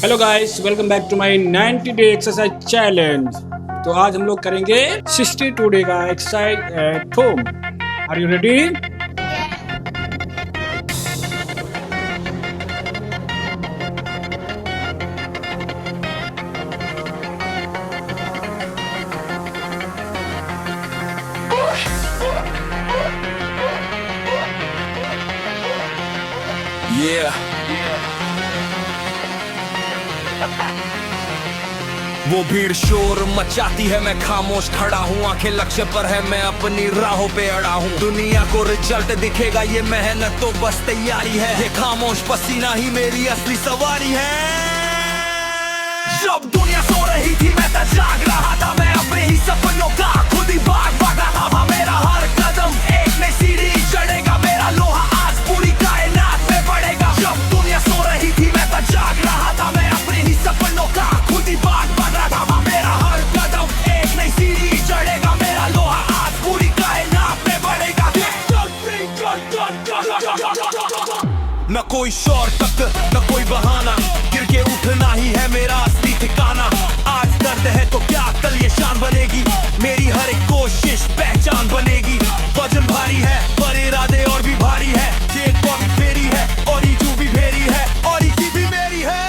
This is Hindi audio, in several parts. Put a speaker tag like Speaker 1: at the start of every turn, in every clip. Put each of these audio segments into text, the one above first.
Speaker 1: Hello guys, welcome back to my 90 day exercise challenge. तो आज हम लोग करेंगे 62 डे का exercise at home. Are you ready?
Speaker 2: वो भीड़ शोर मचाती है, मैं खामोश खड़ा हूँ, आंखें लक्ष्य पर है, मैं अपनी राहों पे अड़ा हूँ। दुनिया को रिजल्ट दिखेगा, ये मेहनत तो बस तैयारी है, ये खामोश पसीना ही मेरी असली सवारी है। जब दुनिया सो रही थी मैं तो जाग रहा था, मैं अपने ही सपनों का खुद ही भाग रहा था। मेरा हर कदम एक नई सीढ़ी चढ़ेगा, मेरा लोहा आज पूरी कायनात में बढ़ेगा। जब दुनिया सो रही थी मैं तो जाग रहा था, मैं अपने ही सपनों का खुद ही भाग रहा था। मेरा हर कदम एक नई सीढ़ी चढ़ेगा, मेरा लोहा आज पूरी कायनात में बढ़ेगा। न कोई शॉर्टकट न कोई बहाना, गिर के उठना ही है मेरा असली ठिकाना। आज दर्द है तो क्या कल ये शान बनेगी, मेरी हर एक कोशिश पहचान बनेगी। वजन भारी है पर इरादे और भी भारी है, ये कौन फेरी है और ये जो भी फेरी है और ये भी मेरी है।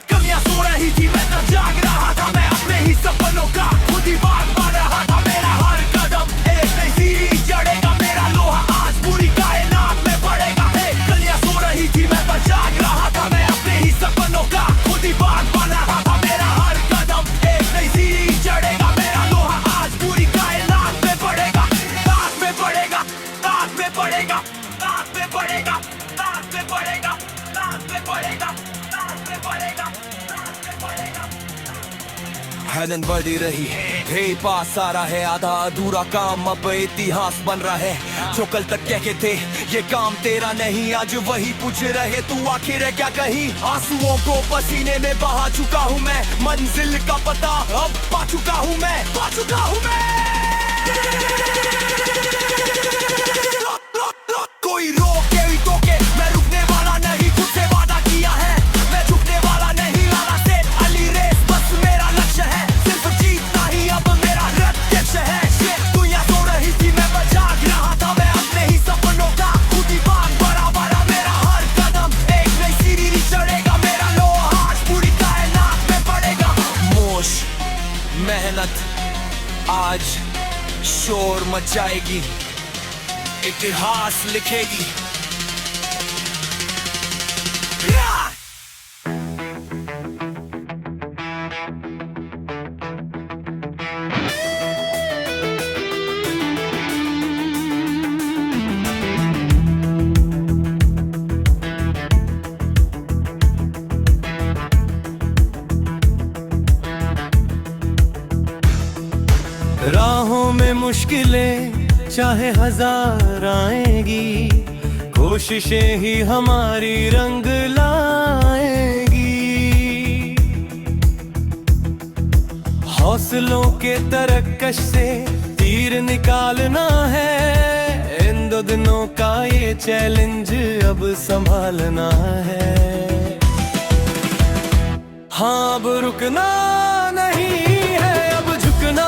Speaker 2: कमियां सो रही थी मैं तो जाग रहा था, मैं अपने ही सपनों का खुद ही भाग रहा था। मेरा हर कदम एक नई सीढ़ी चढ़ेगा, मेरा लोहा आज पूरी कायनात में बढ़ेगा। कलियां सो रही थी मैं तो जाग रहा था, मैं अपने ही सपनों का खुद ही भाग रहा था। मेरा हर कदम एक नई सीढ़ी चढ़ेगा, मेरा लोहा आज पूरी कायनात में बढ़ेगा। रात में बढ़ेगा, रात में बढ़ेगा, रात में बढ़ेगा, रात में बढ़ेगा, रात में बढ़ेगा, रात में बढ़ेगा, रात में बढ़ेगा। है दिन बढ़ी रही है, पास आ रहा है, आधा अधूरा काम अब इतिहास बन रहा है। जो कल तक कहते थे ये काम तेरा नहीं, आज वही पूछ रहे तू आखिर है क्या कहीं। आंसुओं को पसीने में बहा चुका हूँ मैं, मंजिल का पता अब पा चुका हूँ मैं, पा चुका हूँ मैं। कोई रोके भी टोके मैं रुकने वाला नहीं, खुद से वादा किया है मैं झुकने वाला नहीं। लाला से अली रेस बस मेरा लक्ष्य है, सिर्फ जीतना ही अब मेरा लक्ष्य है। दुनिया सो रही थी मैं जाग रहा था, मैं अपने ही सपनों का खुद ही भाग बराबर। मेरा हर कदम एक नई सीढ़ी चढ़ेगा, मेरा लोहा आज पूरी कायनात में बढ़ेगा। मोश मेहनत आज शोर मचाएगी, इतिहास लिखेगी।
Speaker 3: राहों में मुश्किलें चाहे हजार आएंगी, कोशिशें ही हमारी रंग लाएंगी। हौसलों के तरकश से तीर निकालना है, इन दो दिनों का ये चैलेंज अब संभालना है। हाँ अब रुकना नहीं है, अब झुकना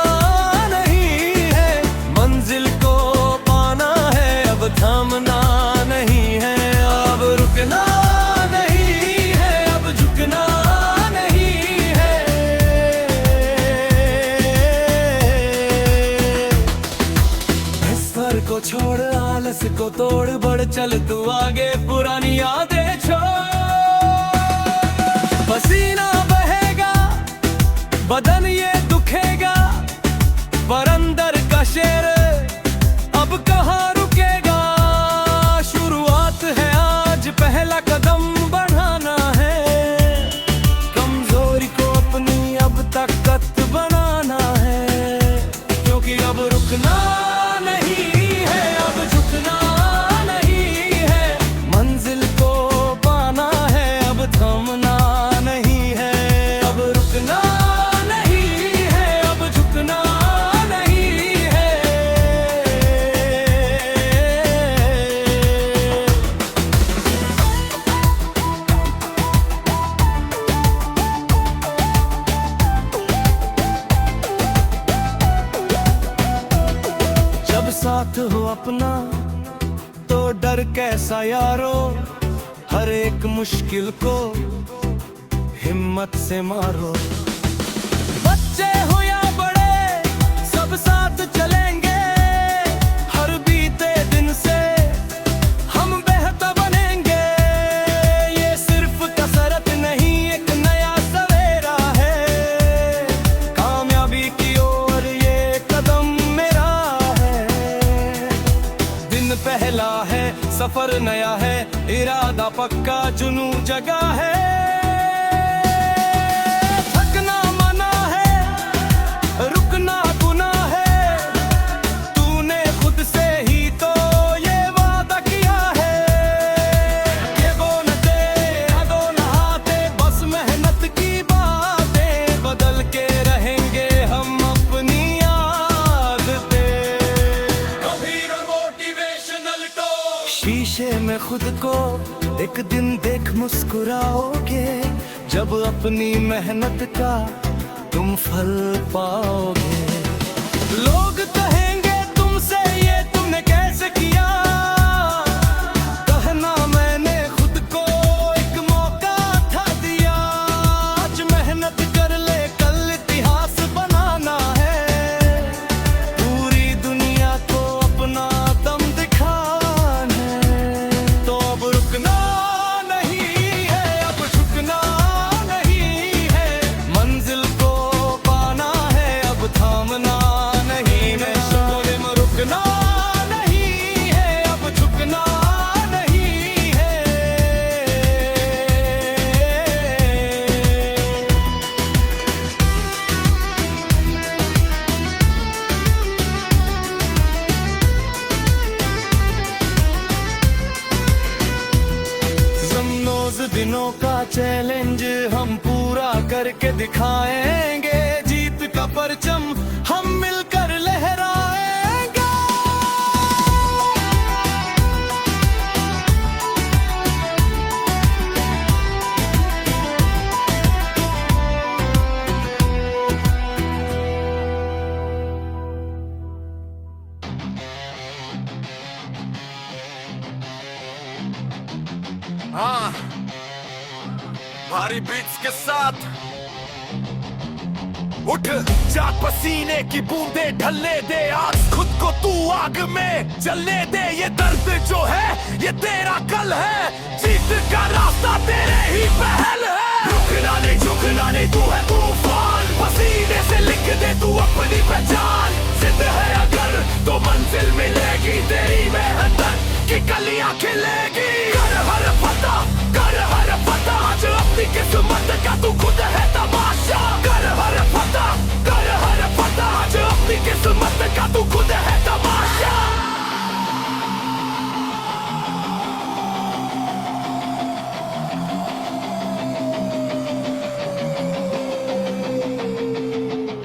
Speaker 3: थामना नहीं है, अब रुकना नहीं है, अब झुकना नहीं है। इस फर को छोड़ आलस को तोड़, बढ़ चल तू आगे, पुरानी यादें छोड़। पसीना बहेगा बदन ये दुखेगा, पर अंदर का शेर अब कहाँ रुकेगा। शुरुआत है आज, पहला कदम बढ़ाना है, कमजोरी को अपनी अब ताकत बनाना है। क्योंकि अब रुकना नहीं है, अब झुकना नहीं है, मंजिल को पाना है, अब थमना नहीं है। अब रुकना नहीं है, अब झुकना नहीं है। अपना तो डर कैसा यारो, हर एक मुश्किल को हिम्मत से मारो। बच्चे हो या बड़े सब साथ चलेंगे, हर बीते दिन से हम बेहतर बनेंगे। ये सिर्फ कसरत नहीं एक नया सवेरा है, कामयाबी की ओर ये कदम मेरा है। दिन पहला है सफर नया है, इरादा पक्का जुनू जगा है। थकना मना है रुकना गुनाह है, तूने खुद से ही तो ये वादा किया है। ये वो न दे आगो न हाथे, बस मेहनत की बातें बदल के रहेंगे हम अपनी आदतें।
Speaker 2: कभी मोटिवेशनल टॉक।
Speaker 3: शीशे में खुद को एक दिन देख मुस्कुराओगे, जब अपनी मेहनत का तुम फल पाओगे। लोग कहेंगे तुमसे ये तुमने कैसे किया, कहना मैंने खुद को एक मौका था दिया। आज मेहनत कर ले कल इतिहास बनाना है, पूरी दुनिया को अपना दम दिखाना है। तो अब रुकना नहीं है, अब झुकना नहीं है, मंजिल को पाना है, अब थामना नहीं है। शोले में रुकना नहीं है, अब झुकना नहीं है। रोज दिनों का चैलेंज हम पूरा करके दिखाएंगे, जीत का परचम हम मिलकर लहराएंगे।
Speaker 2: हाँ, भारी बीट्स के साथ उठ जा, पसीने की बूंदे ढलने दे, आज खुद को तू आग में जलने दे। ये दर्द जो है ये तेरा कल है, जीत का रास्ता तेरे ही पहल है। रुकना नहीं झुकना नहीं, तू है तूफान, पसीने से लिख दे तू अपनी पहचान। जिद है अगर तो मंजिल मिलेगी, तेरी मेहनत की कलियां खिलेगी। कर हर फतह कर हर फतह, आज अपनी किस्मत का तू खुद है तमाशा। कर हर फतह कर हर फतह, आज अपनी किस्मत का तू खुद है तमाशा।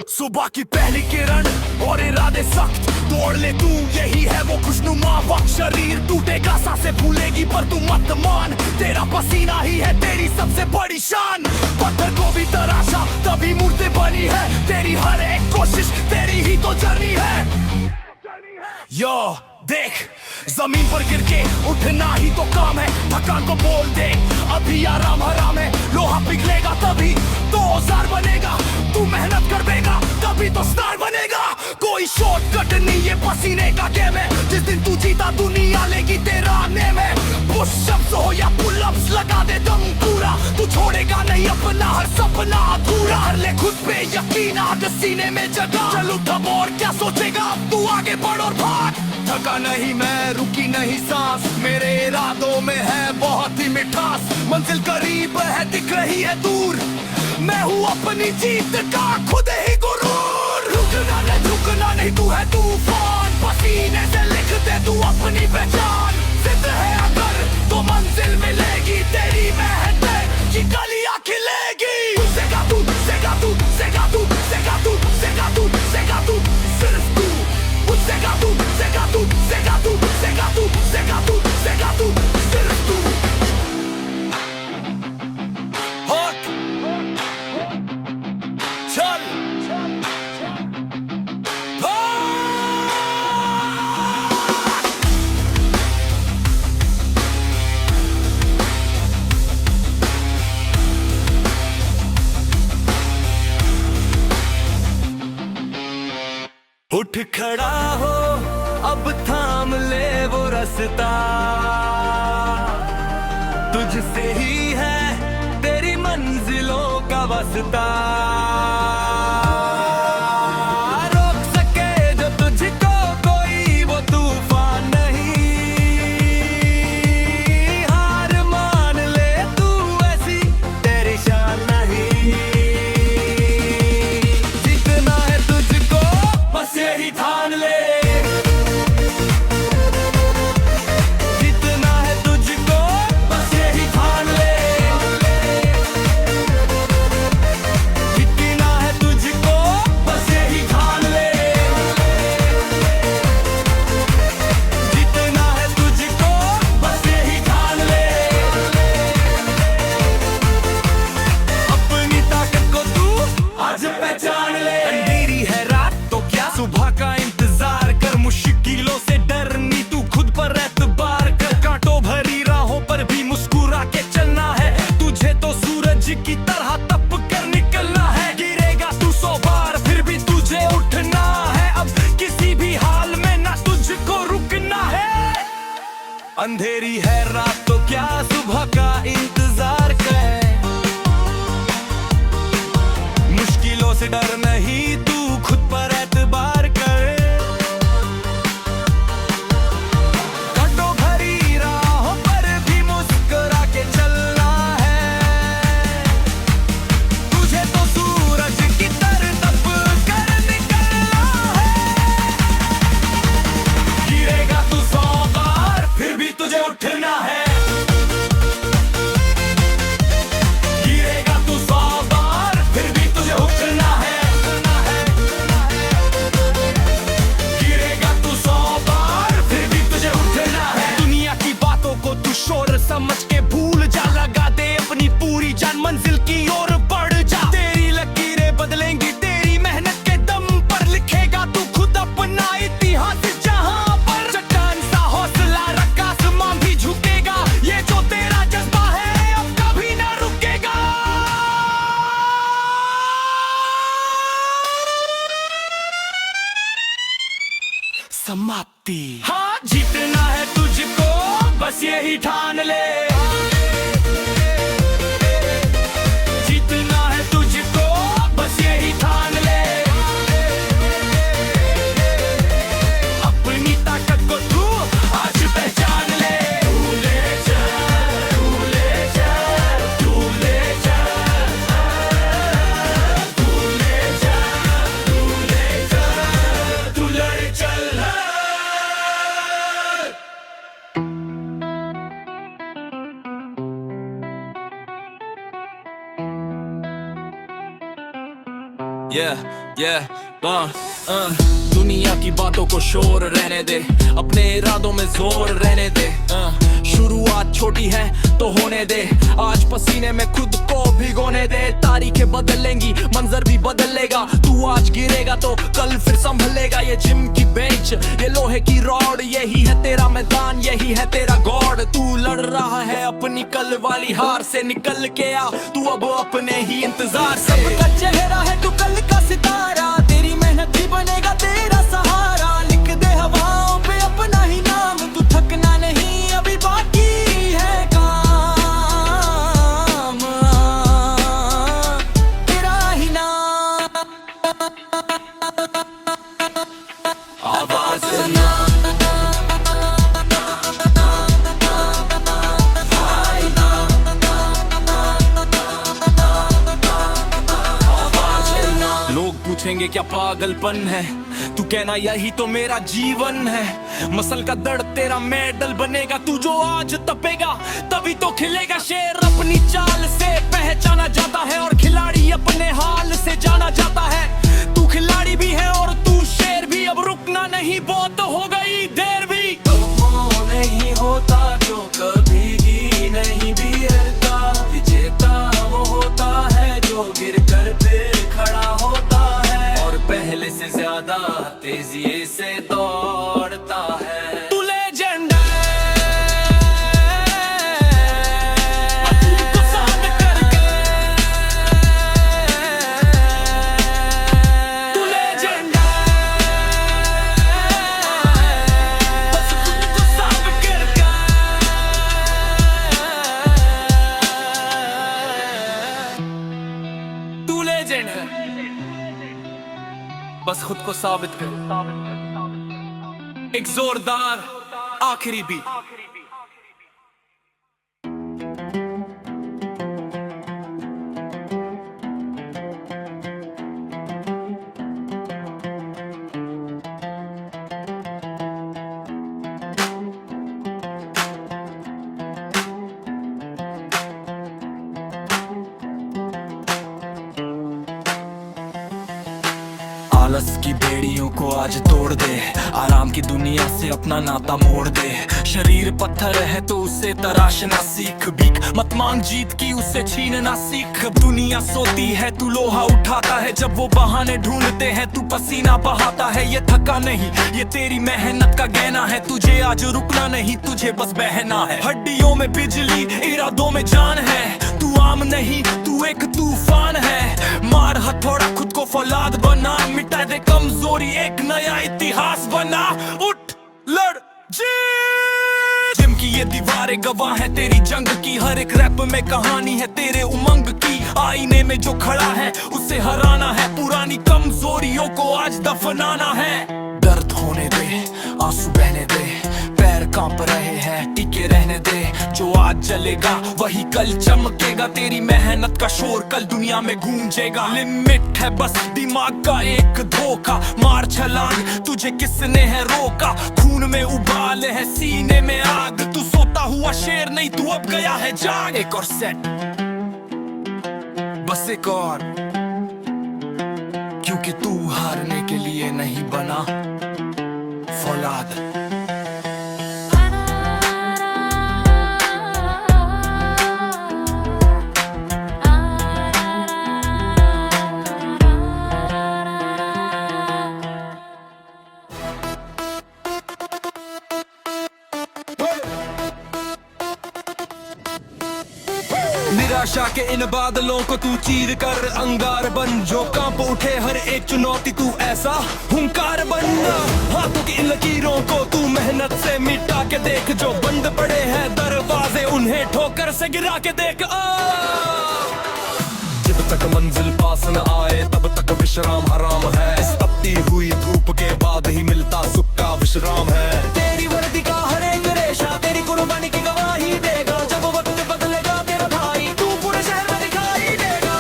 Speaker 2: सुबह की पहली किरण और इरादे सख्त, तोड़ ले तू यही है वो खुशनुमा वक्त। शरीर टूटेगा सांसें फूलेगी पर तू मत मान, तेरा पसीना ही है तेरी सबसे बड़ी शान। पत्थर को भी तराशा तभी मूर्ति बनी है, तेरी हर एक कोशिश तेरी ही तो जर्नी है। यो देख जमीन पर गिर के उठना ही तो काम है, थकान को बोल दे अभी आराम हराम है। लोहा पिघलेगा तभी तो औजार बनेगा, तू मेहनत कर देगा तभी तो स्टार बनेगा। कोई शॉर्टकट नहीं ये पसीने का गेम है, जिस दिन तू जीता दुनिया लेगी तेरा नेम है। पुशअप्स हो या पुलअप्स लगा दे दम पूरा, तू छोड़ेगा नहीं अपना हर सपना अधूरा। कर ले खुद पे यकीन, आग सीने में जगा, चल उठ अब और क्या सोचेगा, तू आगे बढ़ और भाग। थका नहीं मैं रुकी नहीं सांस, मेरे इरादों में है बहुत ही मिठास। मंजिल करीब है दिख रही है दूर, मैं हूँ अपनी जीत का खुद ही गुरूर। रुकना नहीं झुकना नहीं, तू है तूफान, पसीने से लिख दे तू अपनी पहचान। जिद है अगर तो मंजिल मिलेगी, तेरी मेहनत की कलियां खिलेगी। सेगा तू सेगा तू सेगा तू सेगा तू सेगा तू सेगा तू, सिर्फ तू सेगा तू सेगा तू सेगा तू सेगा तू सेगा तू सेगा तू, सिर्फ तू। हट चल
Speaker 3: उठ खड़ा हो, अब थाम ले वो रास्ता, तुझसे ही है तेरी मंजिलों का वास्ता। रोक सके जो तुझको कोई वो तूफान नहीं, हार मान ले तू ऐसी तेरी शान नहीं। जीतना है तुझको बस यही ठान ले, जीतना है तुझको बस यही ठान ले, जीतना है तुझको बस यही ठान ले, जीतना है तुझको बस यही ठान ले। अपनी ताकत को तू आज पहचान ले। अंधेरी है रात तो क्या, सुबह का इंतजार कर, मुश्किलों से डरनी तू खुद पर एतबार कर। कांटों भरी राहों पर भी मुस्कुरा के चलना है, तुझे तो सूरज की तरह तप कर निकलना है। गिरेगा तू 100 बार फिर भी तुझे उठना है, अब किसी भी हाल में ना तुझको रुकना है। अंधेरी है रात तो क्या, सुबह का इंतजार कर, मुश्किलों से डर नहीं तू खुद पर एतबार कर। कांटों भरी राहों पर भी मुस्कुरा के चलना है, तुझे तो सूरज की तरह तप कर निकलना है। गिरेगा तू 100 बार फिर भी तुझे उठना है, गिरेगा तू 100 बार फिर भी तुझे उठना है, गिरेगा तू 100 बार फिर भी तुझे उठना है। दुनिया की बातों को तू शोर समझ के भूल जा, लगा दे अपनी पूरी जान मंजिल की ओर बढ़ जा। तेरी लकीरें बदलेंगी तेरी मेहनत के दम पर, लिखेगा तू खुद अपना इतिहास जहां पर। चट्टान सा हौसला रख, आसमां भी झुकेगा, ये जो तेरा जज्बा है अब कभी ना रुकेगा। समाप्ति। हाँ, जीतना है तुझको बस यही ठान ले, जीतना है तुझको बस यही ठान ले। अपनी ताकत को तू आज पहचान ले। तू ले चल, तू ले चल, तू ले चल, तू ले चल, तू ले चल, तू लड़ चल। दुनिया की बातों को शोर रहने दे, अपने इरादों में जोर रहने दे। शुरुआत छोटी है तो होने दे, आज पसीने में खुद को भिगोने दे। तारीखें बदलेंगी, मंजर भी बदलेगा, तू आज गिरेगा तो कल फिर संभलेगा। ये जिम की बेंच, ये लोहे की रॉड, यही है तेरा मैदान, यही है तेरा गॉड। तू लड़ रहा है अपनी कल वाली हार से, निकल के आ तू अब अपने ही इंतजार से। सबका चेहरा है तू कल का सितारा, तेरी मेहनत ही बनेगा तेरा सहारा। लिख दे हवाओं पे अपना ही नाम, तू थकना नहीं अभी बाकी है काम, तेरा ही नाम। आवाज सुना, लोग पूछेंगे क्या पागलपन है, तू कहना यही तो मेरा जीवन है। मसल का दर्द तेरा मेडल बनेगा, तू जो आज तपेगा तभी तो खिलेगा। शेर अपनी चाल से पहचाना जाता है, और खिलाड़ी अपने हाल से जाना जाता है। तू खिलाड़ी भी है और तू शेर भी, अब रुकना नहीं, बहुत हो गई देर भी। नहीं होता जो कभी भी नहीं बिगड़ता, विजेता वो होता है जो गिर कर फिर खड़ा होता है, और पहले से ज्यादा तेजी से दौड़ता है। तू लेजेंड है, तुमको साथ करके खुद को साबित करो। एक जोरदार आखिरी बीट। आलस की बेड़ियों को आज तोड़ दे, आराम की दुनिया से अपना नाता मोड़ दे। शरीर पत्थर है तो उसे तराशना सीख, भीख मत मांग जीत की उसे छीनना सीख। दुनिया सोती है तू लोहा उठाता है, जब वो बहाने ढूंढते हैं तू पसीना बहाता है। ये थका नहीं ये तेरी मेहनत का गहना है, तुझे आज रुकना नहीं तुझे बस बहना है। हड्डियों में बिजली इरादों में जान है, तू आम नहीं तू एक तूफान है। मार हथौड़ा खुद को फौलाद बना, मिटा दे कमजोरी एक नया इतिहास बना। उठ लड़ जीत। जिम की ये दीवारें गवाह है तेरी जंग की, हर एक रैप में कहानी है तेरे उमंग की। आईने में जो खड़ा है उसे हराना है, पुरानी कमजोरियों को आज दफनाना है। दर्द होने दे आंसू बहने दे, पैर कांप रहे हैं टिके रहने दे। जो आज जलेगा वही कल चमकेगा, तेरी मेहनत का शोर कल दुनिया में गूंजेगा। लिमिट है बस दिमाग का एक धोखा, मार छलांग तुझे किसने है रोका। खून में उबाल है सीने में आग, तू सोता हुआ शेर नहीं तू अब गया है जाग। एक और सेट बस एक और, क्योंकि तू हारने के लिए नहीं बना फौलाद। निराशा के इन बादलों को तू चीर कर अंगार बन, जो कांप उठे हर एक चुनौती तू ऐसा हुंकार बन। हाथों की इन लकीरों को तू मेहनत से मिटा के देख, जो बंद पड़े हैं दरवाजे उन्हें ठोकर से गिरा के देख। जब तक मंजिल पास न आए तब तक विश्राम हराम है, इस तपती हुई धूप के बाद ही मिलता सुख का विश्राम है। तेरी वर्दी का हर एक रेशा तेरी कुर्बानी की गवाही देगा, जब वक्त बदलेगा तेरा भाई तू पूरे शहर में दिखाई देगा।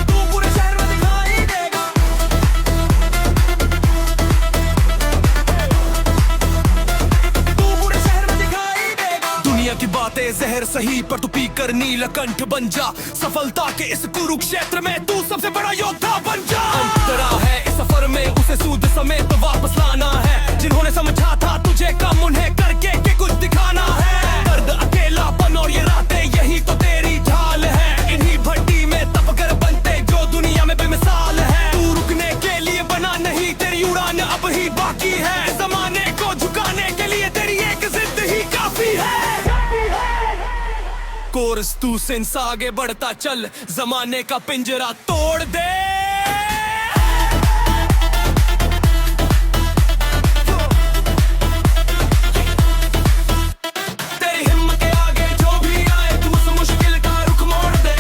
Speaker 3: तू पूरे शहर में दिखाई देगा। तू पूरे शहर में दिखाई देगा। दुनिया की बातें जहर सही पर तू पी कर नीलकंठ बन जा, सफलता के इस कुरुक्षेत्र में तू सबसे बड़ा योद्धा बन जा। अंतरा है इस सफर में उसे सूद समेत वापस लाना है, जिन्होंने समझा था तुझे कम उन्हें करके के कुछ दिखाना है। दर्द अकेलापन और ये रातें यही तो तेरी ढाल है, इन्हीं भट्टी में तप कर बनते जो दुनिया में बेमिसाल है। तू रुकने के लिए बना नहीं तेरी उड़ान अब ही बाकी है, जमाने को झुकाने के लिए तेरी एक जिद ही काफी है। कोर्स तू सेंस आगे बढ़ता चल, जमाने का पिंजरा तोड़ दे। तेरी हिम्मत के आगे जो भी आए तू उस मुश्किल का रुख मोड़ दे।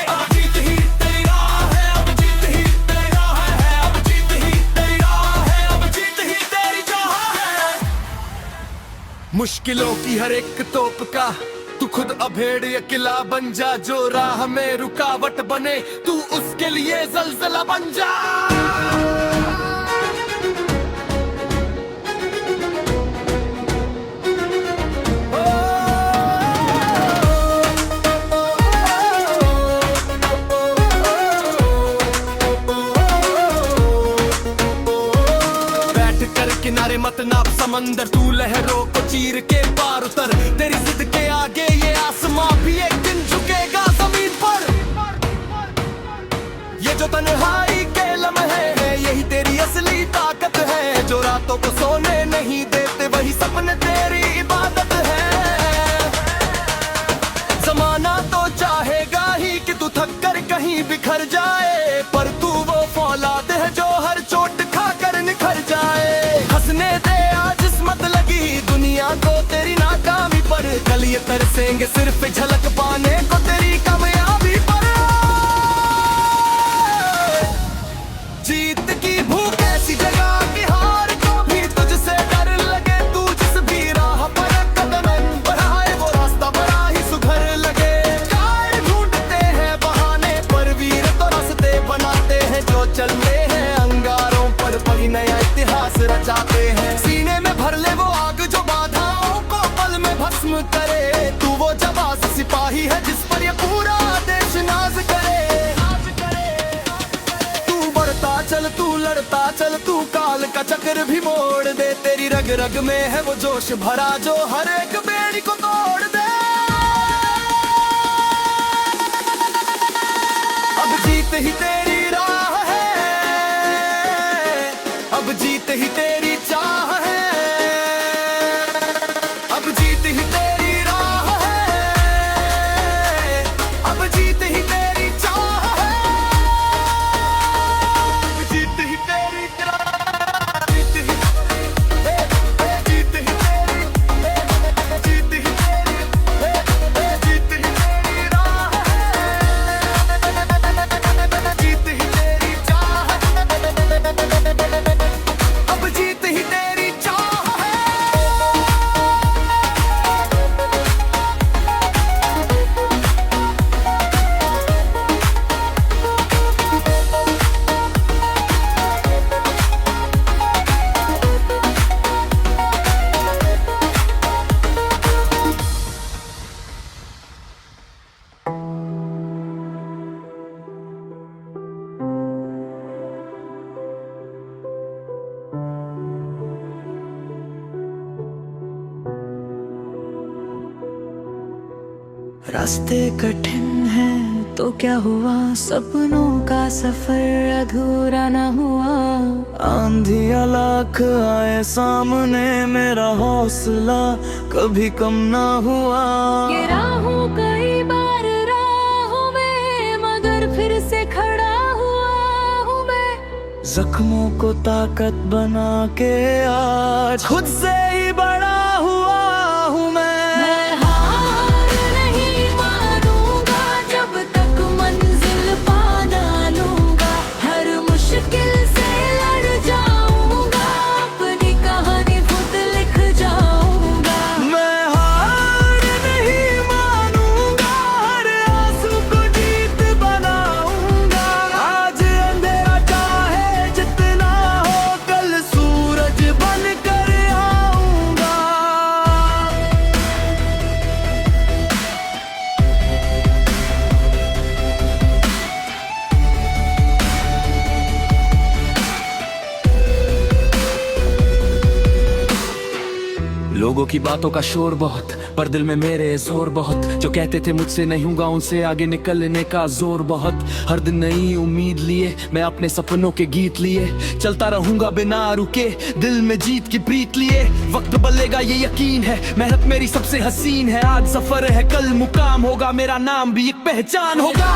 Speaker 3: अब जीत ही तेरी राह है, अब जीत ही तेरी राह है, अब जीत ही तेरी राह है, अब जीत ही तेरी चाह है। मुश्किलों की हर एक तोप का तू खुद अभेड़ या किला बन जा, जो राह में रुकावट बने तू उसके लिए जलजला बन जा। बैठ कर किनारे मत नाप समंदर, तू लहरों को चीर के पार उतर। तेरी जिद के आगे ये आसमां भी एक दिन झुकेगा जमीन पर। ये जो तन्हाई के लम्हे हैं यही तेरी असली ताकत है, जो रातों को सोने नहीं देते वही सपने तेरी इबादत है। जमाना तो चाहेगा ही कि तू थक कर कहीं बिखर जाए, पर तू वो फौलाद है जो हर चोट खाकर निखर जाए। हंसने दे आज किस्मत लगी दुनिया को तेरी नाकामी तरसेंगे सिर्फ झलक पाने को तेरी कामयाबी पर। जीत की भूख ऐसी जगह की हार को भी तुझसे डर लगे, तू जिस भी राह पर कदम बढ़ाए वो रास्ता बड़ा ही सुघर लगे। कार ढूंढते हैं बहाने पर वीर तो रास्ते बनाते हैं, जो चलते हैं अंगारों पर वही नया इतिहास रचाते हैं। सीने में भर ले वो आग जो बाधाओं को पल में भस्म करे, तू वो जाबाज सिपाही है जिस पर ये पूरा देश नाज करे। चल तू लड़ता चल तू काल का चक्र भी मोड़ दे, तेरी रग रग में है वो जोश भरा जो हर एक बेड़ी को तोड़ दे। अब जीत ही तेरी राह है, अब जीत ही तेरी चाह है, अब जीत ही तेरी राह है, अब जीत ही तेरी चाह है।
Speaker 4: रास्ते कठिन हैं तो क्या हुआ, सपनों का सफर अधूरा न हुआ।
Speaker 3: आंधियाँ लाख आए सामने, मेरा हौसला कभी कम न हुआ।
Speaker 4: गिरा हूँ कई बार राहों में, मगर फिर से खड़ा हुआ हूँ मैं।
Speaker 3: जख्मों को ताकत बना के आज खुद से ही बड़ा हुआ हूँ मैं।
Speaker 5: लोगों की बातों का शोर बहुत, पर दिल में मेरे जोर बहुत। जो कहते थे मुझसे नहीं होगा, उनसे आगे निकलने का जोर बहुत। हर दिन नई उम्मीद लिए मैं अपने सपनों के गीत लिए, चलता रहूंगा बिना रुके दिल में जीत की प्रीत लिए। वक्त बदलेगा ये यकीन है, मेहनत मेरी सबसे हसीन है। आज सफर है कल मुकाम होगा, मेरा नाम भी एक पहचान होगा।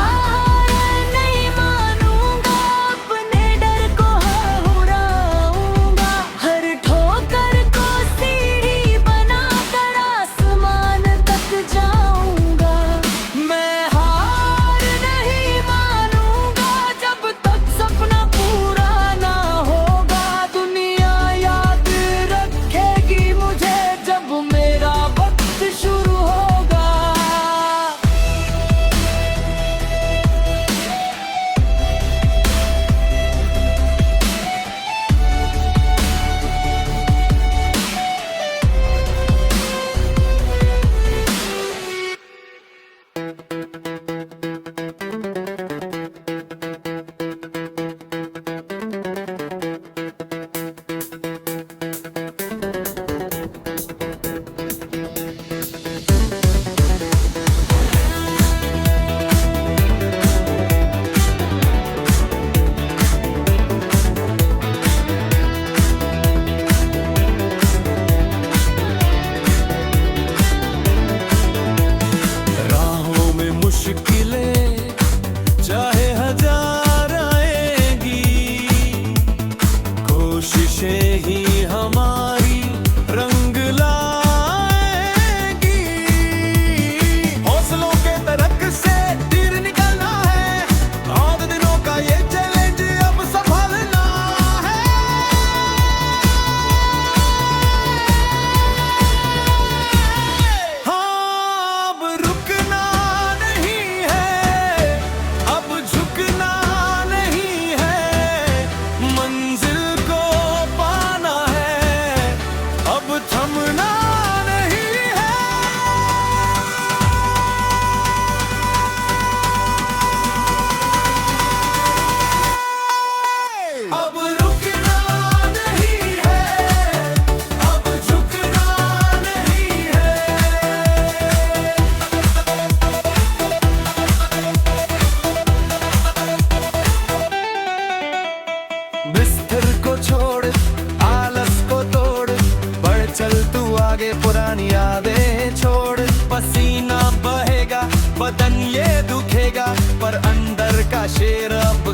Speaker 3: अंदर का शेर अब